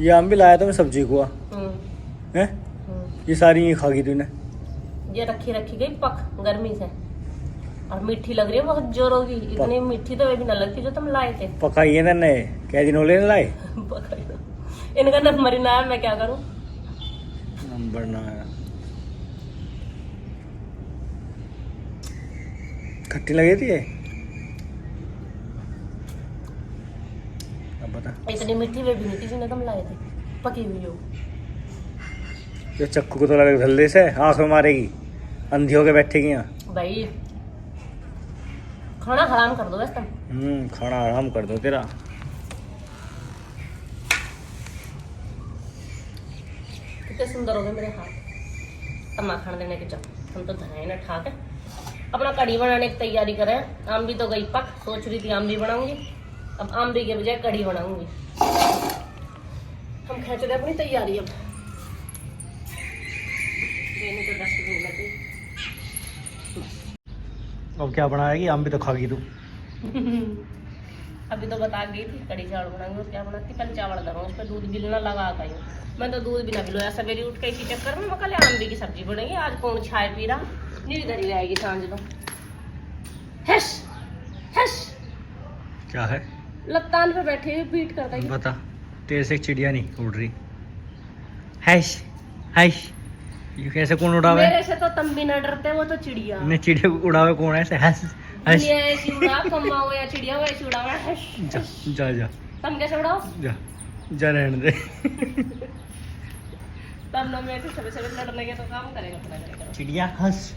ये आम भी लाया था मैं सब्जी को है। ये सारी ये खा गई तूने। ये रखी गई पक गर्मी से और मीठी लग रही है बहुत जोरों की। इतनी मीठी तो वे भी ना लगती जो तुम लाए थे। पकाई है ना क्या दिन होले लाए इनका नंबर ही ना है, मैं क्या करूं। नंबर ना है। खट्टी लगी थी ये। अब बता। इतनी मीठी वे भी नहीं थी जिन्हें तुम लाए थे, पकी हुई हो। ये चक्कू को तो लगे धल्ले से आंख में मारेगी, अंधी होके बैठेगी यहाँ। भाई खाना हराम कर दो बस तुम। खाना हराम कर दो तेरा। कितने सुंदर हो गए मेरे हाथ अम्मा खाना देने के। चल हम तो धनाए ना ठाक है, अपना कढ़ी बनाने की तैयारी करें। आम भी तो गई पक, सोच रही थी आम भी बनाऊंगी, अब आम भी के बजाय कढ़ी बनाऊंगी। हम खेच रहे अपनी तैयारी। अब तो डस्टबिन लगी। अब क्या बनाएगी? आम भी तो खा गई तू। अभी तो बता गई थी कढ़ी चावल बनाऊंगी। और क्या बनाती, पहले चावल धरो, उस पर दूध गिलना लगा गई हूँ। मैं तो दूध भी ना गिलोया, सवेरे उठ के इसी चक्कर में कल आंबे की सब्जी बनेगी। आज कौन चाय पी रहा, नहीं इधर ही रहेगी सांझ तो। हैश हैश क्या है? लत्तान पे बैठे हुए बीट करता है। बता, तेरे से चिड़िया नहीं उड़ रही। हैश हैश ये कैसे कौन उड़ावे? मेरे से तो तुम भी ना डरते, वो तो चिड़िया ने चिड़िया उड़ावे कौन है? ऐसे हैश हैश ये ऐसी उड़ा, कौवा हो या चिड़िया हो ऐसी उड़ावे। हैश जा जा जा तुम कैसे उड़ाओ? जा जा रहने दे। तब ना मैं ऐसे सबसे लड़ने के तो काम करेगा अपना करेगा। चिड़िया हंस,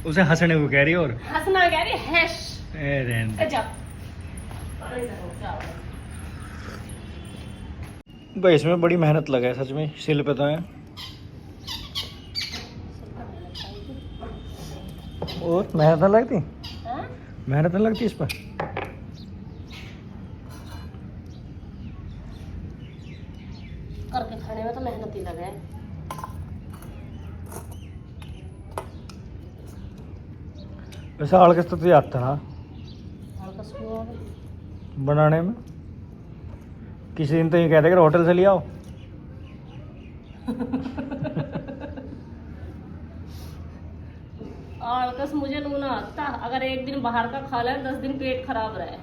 उसे हंसने को कह रही है। और हंसना कह रही है। हैश रहने दे। जा भाई इसमें बड़ी मेहनत लगा है सच में, सिल पे तो है। और मेहनत नहीं लगती? हाँ? मेहनत नहीं लगती इस पर? करके खाने में तो मेहनत ही लगा है। वैसे आलकस तो तुझे आता ना आलकस क्यों आ गई? बनाने में। किसी दिन तो ये कहते कि होटल से ले आओ। आलकस मुझे लूना आता, अगर एक दिन बाहर का खा ले 10 दिन पेट खराब रहे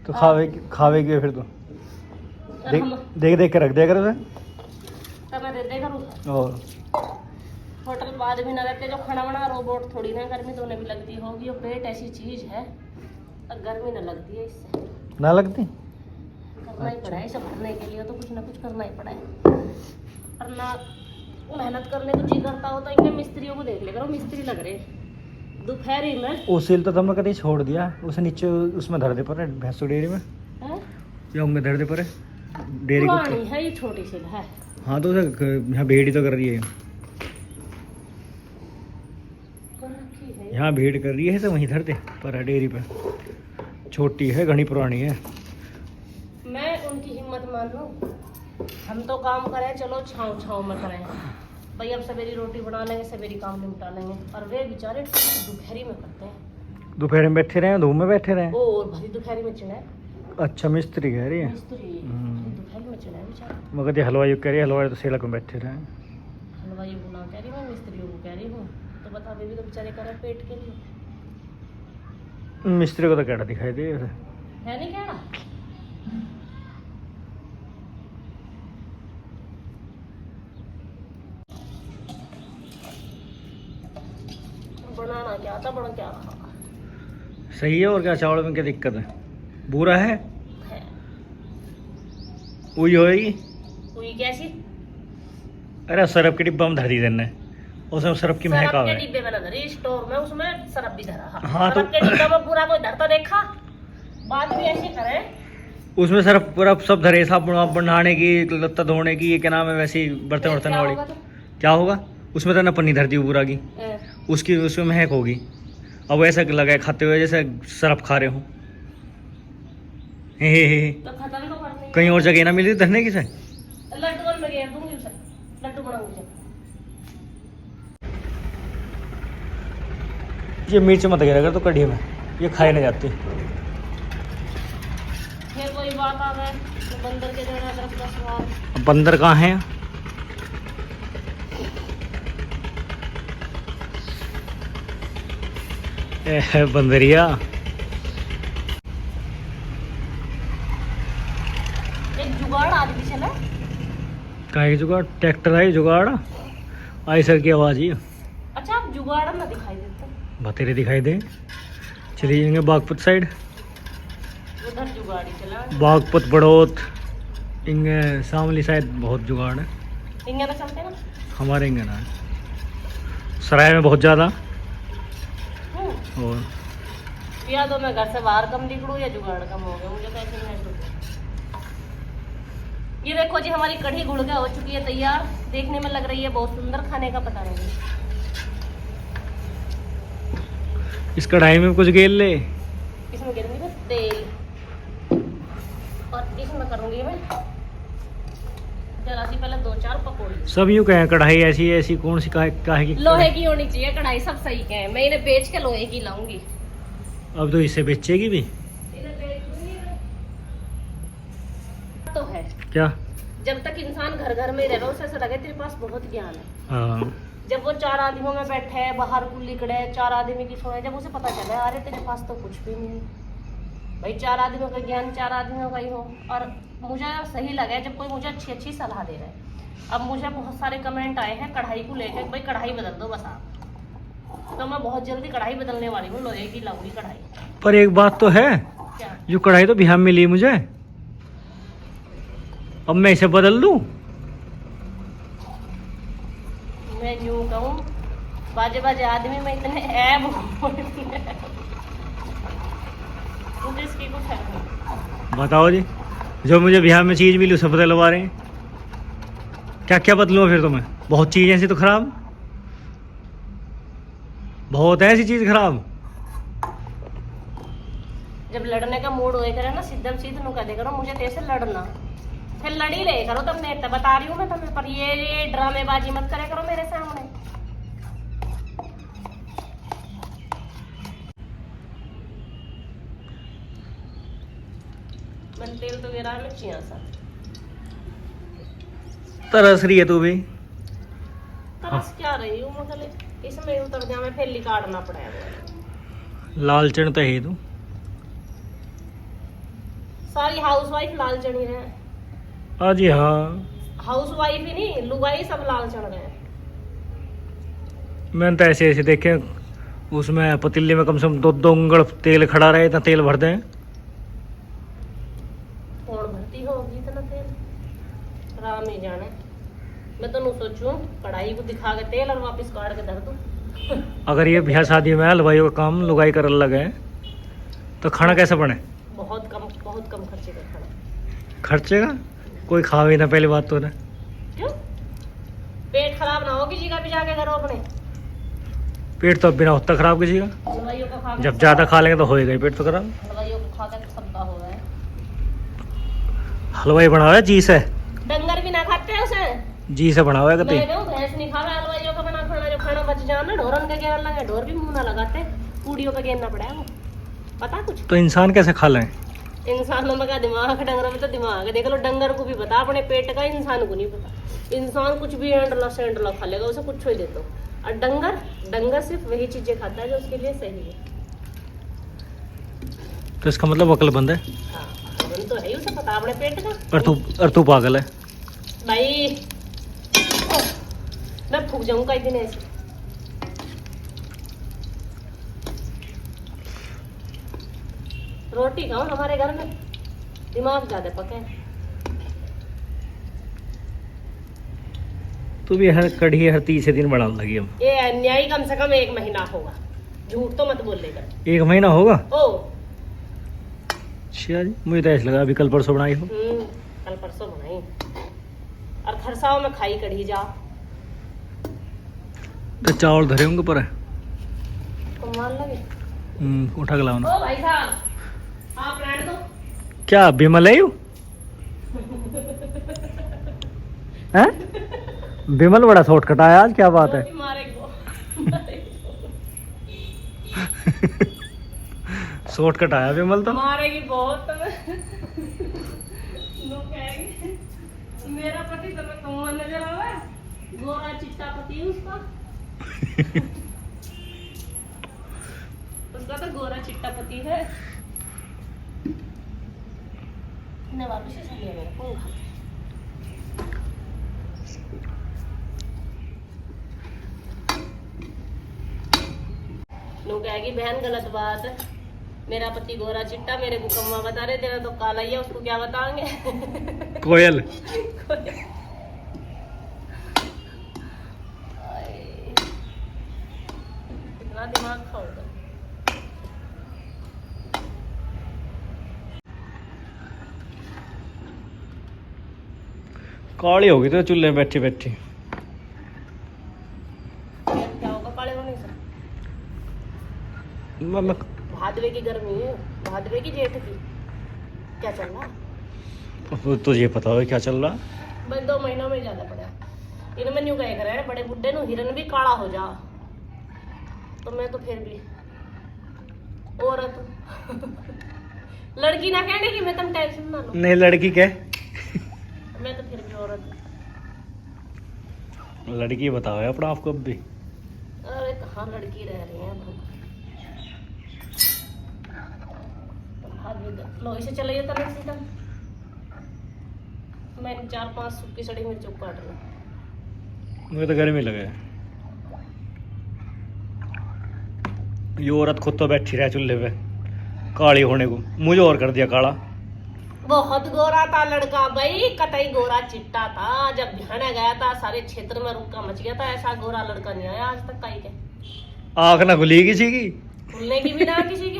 तो खावेगी फिर तो देख देख देख के रख दिया कर उसे। तब मैं दे दे करूँ। और होटल बाद भी ना रहते जो खाना बना, रोबोट थोड़ी ना। गर्मी तो उन्हें भी लगती होगी, और पेट ऐसी चीज है और गर्मी ना लगती है इससे। ना लगती? करना ही पड़ा है इसे भरने के लिए, तो कुछ ना कुछ करना ही पड़ा है। और ना मेहनत करने को जी करता हो तो इनके मिस्त्रियों को देख ले करो, मिस्त्री लग रहे दोपहरी में। वो सील तो तुमने कभी छोड़ दिया, उसे नीचे उसमें धर दे पर भैंसो डेयरी में है? या उनमें धर दे पर डेयरी को। पुरानी है ये, छोटी सी है। हाँ तो उसे यहाँ भीड़ तो कर रही है, यहाँ भीड़ कर रही है तो वहीं धर दे पर डेयरी पे। छोटी है, घनी पुरानी है। मैं उनकी हिम्मत मान लूं, हम तो काम करें चलो छाँव छाँव में करें भाई। अब सवेरी रोटी बना लेंगे, सवेरी काम निपटा लेंगे, और वे बेचारे दोपहरी में करते हैं। दोपहर में बैठे रहे, धूप में बैठे रहे। और भाई दोपहरी में चिड़ा है। अच्छा मिस्त्री कह रही है। मिस्त्री दोपहरी में चिड़ा है बेचारा। मगर ये हलवाई कह रही है, हलवाई तो सेलक में बैठे रहे। हलवाई को ना कह रही, मैं मिस्त्रियों को कह रही हूँ। तो बता, वे भी तो बेचारे कर रहे पेट के लिए। मिस्त्री को तो कैसा दिखाई दे है नहीं कहना। बनाना क्या आता, बड़ा क्या रहा सही है। और क्या चावल में क्या दिक्कत है? बुरा है वही होएगी। कोई कैसी? अरे सरफ के डिब्बा में धर दी देने, उसमें सरफ की महक आवे। डिब्बे में धरी स्टोर में, उसमें सरफ भी धरा। हाँ तो सरफ के डिब्बे में पूरा कोई धरता देखा? बात भी ऐसी करे, उसमें सरफ पूरा सब धरे, साबुन नहाने की, लत्ता धोने की, ये क्या नाम है वैसी बर्तन वर्तन वाली। क्या होगा उसमें? तो ना पन्नी धरती पूरा की, उसकी उसमें महक होगी। अब ऐसा लगा खाते हुए जैसे सरफ खा रहे हो। तो खत्म तो करनी। कहीं और जगह ना मिली धरने की से। लड्डू में गया दूंगी उसे, लड्डू बनाऊंगी। ये मिर्च मत गिरा कर तो कढ़ी में, ये खाए नहीं जाती। फिर कोई बात बात आ गए तो बंदर के देना तरफ का सवाल। बंदर कहाँ है? बंदरिया। एक जुगाड़ आदमी चला। कहाँ की जुगाड़? ट्रैक्टर आई जुगाड़ आई सर की आवाज ही। अच्छा आप जुगाड़ ना दिखाई देता। बतेरे दिखाई दे। चलिए जाएंगे बागपत साइड। उधर जुगाड़ी चला। बागपत बड़ौत इंगे शामली शायद बहुत जुगाड़ है। इंगे ना चलते ना। हमारे इंगे ना सराय में बहुत ज़्यादा। और या तो मैं घर से बाहर कम निकलूँ या जुगाड़ कम हो गया, मुझे तो ऐसे महसूस होता। ये देखो जी हमारी कढ़ी गुड़गा हो चुकी है तैयार। देखने में लग रही है बहुत सुंदर, खाने का पता नहीं। इस कढ़ाई में कुछ गेल ले। इसमें गिरूंगी मैं तेल और इसमें करूंगी मैं जरा सी पहले 2-4 पकौड़ी। सब यूँ कहें कढ़ाई ऐसी ऐसी कौन सी काहे की? लोहे की होनी चाहिए कढ़ाई, सब सही कहे। मैं इन्हें बेच के लोहे की लाऊंगी। अब तो इससे बेचेगी भी इन्हें बेच दूंगी मैं। तो है क्या? जब तक इंसान घर घर में रह रहा उसे ऐसा लगे तेरे पास बहुत ज्ञान है। हाँ जब वो 4 आदमियों में बैठे है बाहर को लिकड़े 4 आदमी की सोए, जब उसे पता चला अरे तेरे पास तो कुछ भी नहीं भाई। 4 आदमियों का ज्ञान 4 आदमियों का ही हो। और मुझे सही लगा जब कोई मुझे अच्छी अच्छी सलाह दे रहा है। अब मुझे बहुत सारे कमेंट आए हैं कढ़ाई को लेकर, भाई कढ़ाई बदल दो बस आप। तो मैं बहुत जल्दी कढ़ाई बदलने वाली हूँ, लोहे की लाऊंगी कढ़ाई। पर एक बात तो है, क्या? जो कढ़ाई तो बिहार में ली मुझे, अब मैं इसे बदल दूं? मैं यूं कहूँ बाजे बाजे आदमी में इतने ऐब मुझे इसकी कुछ है नहीं। बताओ जी, जो मुझे बिहार में चीज़ मिली उसे बदलवा रहे हैं। क्या क्या बदलूँ फिर? तो मैं बहुत चीज़ ऐसी तो खराब, बहुत है ऐसी चीज़ खराब। जब लड़ने का मूड होए करे ना सीधम सीध नु कह दे करो मुझे तेरे से लड़ना, फिर लड़ी ले करो। तब मैं बता रही हूँ मैं तुम्हें, पर ये ड्रामेबाजी मत करे करो मेरे सामने। मैंने तेल तो गिरा है मिर्चियाँ सा। तरस रही है तू भी। तरस क्या रही हूँ मतलब इसमें उतर जा मैं फिर काटना पड़ेगा। लाल चण तो है तू। सारी हाउसवाइफ लाल चढ़ी रहे। हाँ जी हाँ, हाउसवाइफ ही नहीं लुगाई सब लाल चढ़ रहे हैं। मैंने तो ऐसे ऐसे देखे उसमें पतीले में कम से कम 2 उंगल तेल खड़ा रहे, इतना तेल भर दें। कौन भरती होगी इतना तेल, राम ही जाने। मैं तो नहीं सोचूं कढ़ाई को दिखा के तेल और वापस काट के धर दूं। अगर ये ब्याह शादी में हलवाइयों का काम लुगाई कर लगे तो खाना कैसे बने? बहुत कम खर्चे का खाना। खर्चे का कोई खावे ना, पहली बात तो ना। क्यों? पेट खराब ना हो किसी का भी जाके करो अपने। पेट तो बिना होता खराब किसी का। हलवाइयों का खा के जब ज़्यादा खा लेंगे तो होएगा ही पेट तो खराब। हलवाइयों को खा के तो सबका हो रहा है। हलवाई बना हुआ है जी से। डंगर भी ना खाते हैं उसे। जी से बना हुआ है कतई। मैं कहूं भैंस नहीं खावे हलवाइयों का बना खाना, जो खाना बच जाना ढोरन के घेरन लगे, ढोर भी मुंह ना लगाते, पूड़ियों का घेरना पड़ा है वो। पता कुछ तो इंसान कैसे खा लें? इंसानों में का दिमाग, डंगरों में तो दिमाग है। देख लो डंगर को भी पता अपने पेट का, इंसान को नहीं पता। इंसान कुछ भी एंडला सेंडला खा लेगा, उसे कुछ ही दे दो। और डंगर सिर्फ वही चीजें खाता है जो उसके लिए सही है। तो इसका मतलब अक्लमंद है। हाँ तो है ही, उसे पता अपने पेट का। और तू पागल है भाई मैं फूक जाऊंगा एक दिन ऐसे। रोटी खाओ हमारे घर में दिमाग ज्यादा पके। तू भी हर कढ़ी हर तीसरे दिन बढ़ाने लगी अब। ये अन्याय कम से कम 1 महीना होगा, झूठ तो मत बोल लेकर। 1 महीना होगा? ओ अच्छा जी, मुझे तो ऐसा लगा अभी कल परसों बनाई हो। कल परसों बनाई और खरसाओं में खाई कढ़ी जा। तो चावल धरे होंगे पर तो मान लगे। उठा के लाओ ना। ओ भाई साहब आप रहने दो। क्या बिमल है यू? हैं? बिमल बड़ा शॉर्टकट आया आज, क्या बात है? रोटी मारेगो। शॉर्टकट आया बिमल तो। मारेगी बहुत। मेरा पति तो मैं कौन नजर आ रहा है, गोरा चिट्टा पति है उसका। उसका तो गोरा चिट्टा पति है। ने वापस से लिया मेरा कौन खा लोग कहेगी बहन गलत बात है, मेरा पति गोरा चिट्टा, मेरे को कम्मा बता रहे, तेरा तो काला ही है, उसको क्या बताएंगे। कोयल। इतना दिमाग खाओ तो। काली होगी तो चूल्हे में बैठी बैठी। क्या होगा काले होने से? भादवे की गर्मी है, भादवे की जेठ की। क्या चल रहा? वो तुझे पता हो क्या चल रहा? बस 2 महीनों में ज्यादा पड़ा। इनमें न्यू कहे करे बड़े बुड्ढे नु हिरन भी काला हो जा, तो मैं तो फिर भी औरत लड़की ना कहने की, मैं तुम टेंशन ना लो। नहीं लड़की क्या? मैं तो फिर भी औरत। लड़की बताओ अपना आपको अब भी। अरे कहाँ लड़की रह रही है। लो इसे चलाइए तब सीधा। मैंने 4-5 सूखी सड़ी मिर्च काट ली। मुझे तो गर्मी लगे। ये औरत खुद तो बैठी रहे चूल्हे पे काली होने को, मुझे और कर दिया काला। बहुत गोरा था लड़का भाई, कतई गोरा चिट्टा था। जब बिहार गया था सारे क्षेत्र में रुक्का मच गया था। ऐसा गोरा लड़का नहीं आया आज तक कहीं के। आँख ना खुली किसी की, खुलने की भी ना किसी की।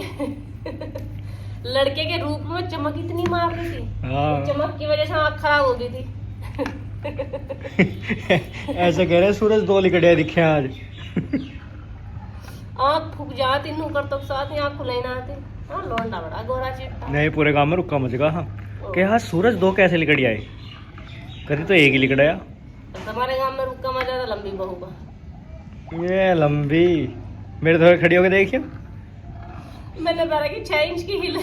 लड़के के रूप में चमक इतनी मार रही थी, हाँ। चमक की वजह से आँख खराब हो गई थी। ऐसे कह रहे सूरज 2 लिकड़िया दिखे आज। आँख फूक जाती नू कर तो साथ ही आँख खुलाई ना आती। हाँ लौंडा बड़ा गोरा चिट्टा। नहीं पूरे गांव में रुक्का मच गया। हाँ कि हाँ सूरज 2 कैसे लिकड़ी आए? कभी तो एक ही लिकड़ाया। तुम्हारे गांव में रुक्का मजा था लंबी बहू का। ये लंबी मेरे थोड़े खड़ी होके देखियो। मैंने कहा कि 6 इंच की हिल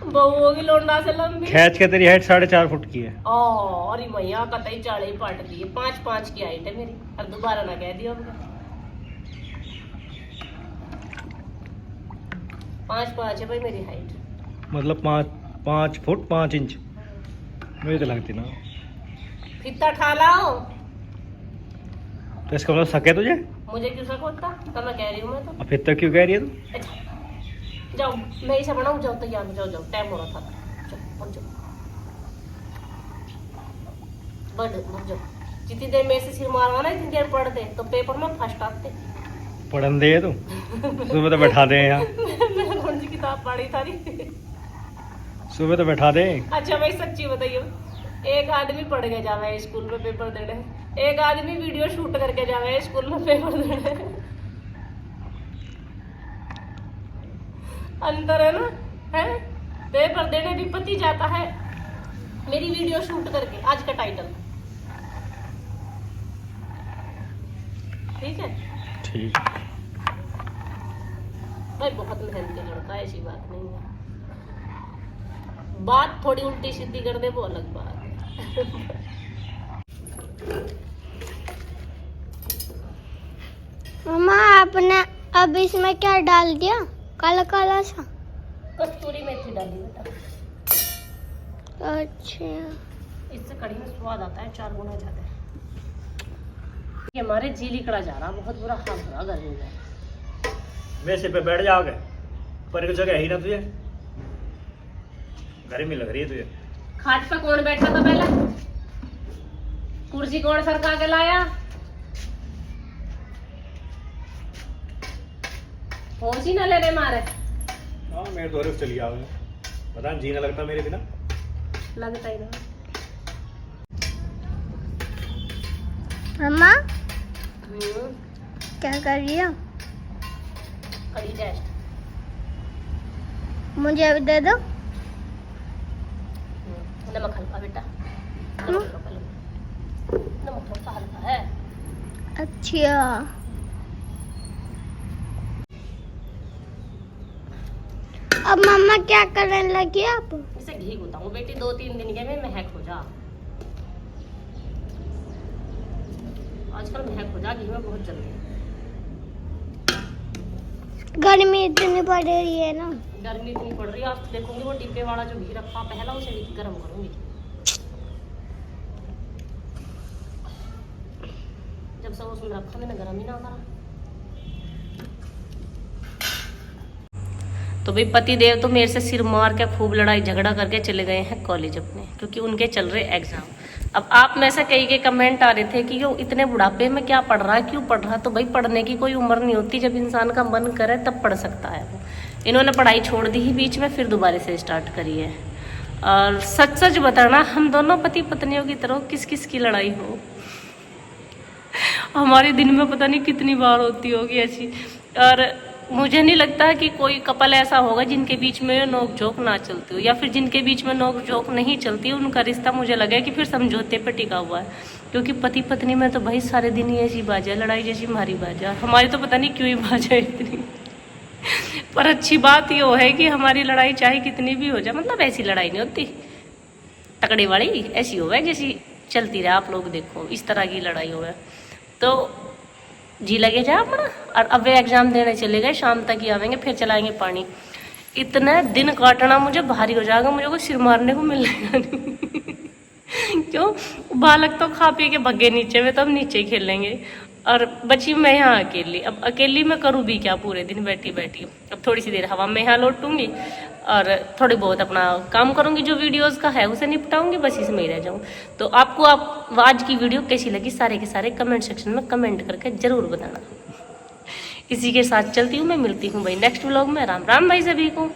बहू होगी लौंडा से लंबी। खैच के तेरी हाइट 4.5 फुट की है। अरे मैया कतई चाड़े पाट दिए। 5-5 की हाइट है मेरी। अब दोबारा ना कह दियो। 5-5 है भाई मेरी हाइट। मतलब 5 फुट 5 इंच। मुझे तो लगती ना। फित्ता ठा लाओ। तो इसका मतलब सके तुझे? मुझे क्यों शक होता? तब मैं कह रही हूँ। मैं तो अब फिर तक क्यों कह रही है तू? अच्छा, जाओ मैं इसे बनाऊँ। जाओ तैयार हो जाओ। जाओ टाइम हो रहा था। जाओ पहुँच जाओ। बढ़ जाओ। जितनी देर में से सिर मारवा ना इतनी देर पढ़ते तो पेपर में फर्स्ट आते। पढ़न दे तू। सुबह तो बैठा दे यहाँ। मैंने कौन सी किताब पढ़ी थारी? सुबह तो बैठा दे। अच्छा भाई सच्ची बताइए, एक आदमी पढ़ के जावे स्कूल में पेपर देने, एक आदमी वीडियो शूट करके जावे स्कूल में पेपर देने। अंतर है ना? है पेपर देने भी पति जाता है, मेरी वीडियो शूट करके। आज का टाइटल ठीक है। ठीक। भाई बहुत मेहनती लड़का है, ऐसी बात नहीं है। बात थोड़ी उल्टी सीधी कर दे वो अलग बात है। मम्मा आपने अब इसमें क्या डाल दिया? काला काला सा। कस्तूरी मेथी डाली बेटा। अच्छा इससे कढ़ी में स्वाद आता है 4 गुना ज्यादा। ये हमारे जीली कड़ा जा रहा, बहुत बुरा हाल हो रहा गर्मी में। वैसे पे बैठ जाओगे पर जगह है ही ना तुझे। गर्मी लग रही है तुझे। खाट पे कौन बैठा था पहले? कुर्सी कौन सरका के लाया? होश ही ना ले रहे मारे। हाँ मैं तो चली आओगे। पता नहीं जीना लगता मेरे बिना। लगता ही ना। मम्मा क्या कर रही हो? कड़ी टेस्ट। मुझे भी दे दो। नमक हल्का बेटा। नमक थोड़ा हल्का है। अच्छा अब मम्मा क्या करने लगी आप? इसे घी गुताऊं बेटी, 2-3 दिन के में महक हो जा। आजकल महक हो जा घी में बहुत जल्दी। गर्मी इतनी पड़ रही है ना। गर्मी इतनी पड़ रही है, आप देखोगे वो डिब्बे वाला जो घी रखा पहला उसे गर्म करूंगी। जब सब उसमें रखा मैंने गर्म ही ना करा। तो भाई पति देव तो मेरे से सिर मार के खूब लड़ाई झगड़ा करके चले गए हैं कॉलेज अपने, क्योंकि उनके चल रहे एग्जाम। अब आप में से कई के कमेंट आ रहे थे कि यो इतने बुढ़ापे में क्या पढ़ रहा है, क्यों पढ़ रहा है? तो भाई पढ़ने की कोई उम्र नहीं होती, जब इंसान का मन करे तब पढ़ सकता है वो। इन्होंने पढ़ाई छोड़ दी ही बीच में, फिर दोबारा से स्टार्ट करी है। और सच सच बताना, हम दोनों पति पत्नियों की तरह किस किस की लड़ाई हो, हमारे दिन में पता नहीं कितनी बार होती होगी ऐसी। और मुझे नहीं लगता कि कोई कपल ऐसा होगा जिनके बीच में नोक झोंक ना चलती हो, या फिर जिनके बीच में नोक झोंक नहीं चलती, उनका रिश्ता मुझे लगे कि फिर समझौते पे टिका हुआ है। क्योंकि पति पत्नी में तो भाई सारे दिन ही ऐसी बाजा, लड़ाई जैसी मारी बाजा। हमारी तो पता नहीं क्यों ही बाजा इतनी। पर अच्छी बात ये है कि हमारी लड़ाई चाहे कितनी भी हो जाए, मतलब ऐसी लड़ाई नहीं होती तकड़ी वाली, ऐसी हो जैसी चलती रहे। आप लोग देखो इस तरह की लड़ाई हो तो जी लगे जा अपना। और अब वे एग्जाम देने चले गए, शाम तक ही आवेंगे, फिर चलाएंगे पानी। इतना दिन काटना मुझे भारी हो जाएगा, मुझे कोई सिर मारने को मिलेगा नहीं। क्यों, बालक तो खा पी के भगे नीचे में, तो अब नीचे ही खेलेंगे और बची मैं यहाँ अकेली। अब अकेली मैं करूँ भी क्या पूरे दिन बैठी बैठी। अब थोड़ी सी देर हवा में यहाँ लौटूंगी और थोड़ी बहुत अपना काम करूंगी, जो वीडियोस का है उसे निपटाऊंगी, बस इसमें ही रह जाऊँ। तो आपको आज की वीडियो कैसी लगी सारे के सारे कमेंट सेक्शन में कमेंट करके जरूर बताना। इसी के साथ चलती हूँ मैं, मिलती हूँ भाई नेक्स्ट व्लॉग में। राम राम भाई सभी को।